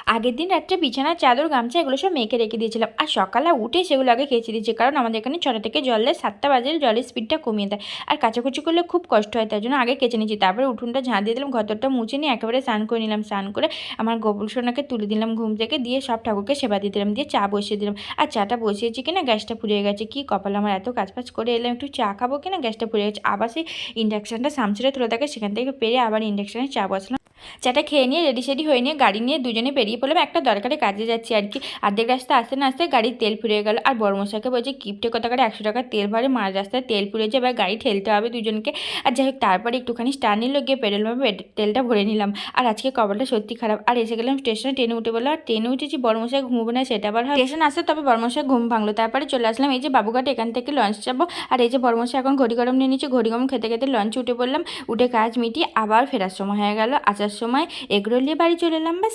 আগের দিন রাত্রে বিছানার চাদর গামছা এগুলো সব মেখে রেখে দিয়েছিলাম, আর সকালে উঠে সেগুলো আগে কেচে দিয়েছি, কারণ আমাদের এখানে 6টা থেকে জল দেয়, 7টা বাজে জলের স্পিডটা কমিয়ে দেয়, আর কাচাকুচি করলে খুব কষ্ট হয়, তাই জন্য আগে কেচে নিয়েছি। তারপরে উঠোনটা ঝাঁট দিয়ে দিলাম, ঘরটা মুছে নিয়ে একেবারে স্নান করে নিলাম। স্নান করে আমার গোপাল সোনাকে তুলে দিলাম ঘুম থেকে, দিয়ে সব ঠাকুরকে সেবা দিয়ে দিলাম, দিয়ে চা বসিয়ে দিলাম। আর চাটা বসিয়েছি কিনা গ্যাসটা পুড়িয়ে গেছে, কি কপাল আমার, এত কাজ করে এলাম একটু চা খাবো কিনা গ্যাসটা পুড়ে গেছে। আবার সেই ইন্ডাকশানটা সামসুরে তুলে থাকে, সেখান থেকে পেরে আবার ইন্ডাকশানে চা বসলাম। চাটা খেয়ে নিয়ে রেডি সেডি হয়ে নিয়ে গাড়ি নিয়ে দুজনে বেরিয়ে পড়লাম, একটা দরকারি কাজে যাচ্ছি আর কি। অর্ধেক রাস্তা আসতে না আসতে গাড়ির তেল ফুরিয়ে গেল, আর বড়মশাইকে বলছে কিপটে কত করে 100 টাকা তেল ভরে, মাঝ রাস্তায় তেল ফুরিয়েছে, এবার গাড়ি ঠেলতে হবে দুজনকে। আর যাই হোক, তারপরে একটুখানি স্টার নিল, গিয়ে পেট্রোল পাম্পে তেলটা ভরে নিলাম। আর আজকে কপালটা সত্যি খারাপ, আর এসে গেলাম স্টেশনে, ট্রেনে উঠে বললো, আর ট্রেনে উঠেছি বড়মশাই ঘুমবো না সেটা আবার হয়, স্টেশন আসতে তবে বড়মশাই ঘুম ভাঙলো। তারপরে চলে আসলাম এই যে বাবুঘাট, এখান থেকে লঞ্চ যাবো। আর এই যে বড়মশাই এখন ঘড়ি গরম নিয়ে নিচ্ছে, ঘড়ি গরম খেতে খেতে লঞ্চে উঠে পড়লাম। উঠে কাজ মিটিয়ে আবার ফেরার সময় হয়ে গেল, আসার সময় এগরোল নিয়ে বাড়ি চলে এলাম। ব্যাস।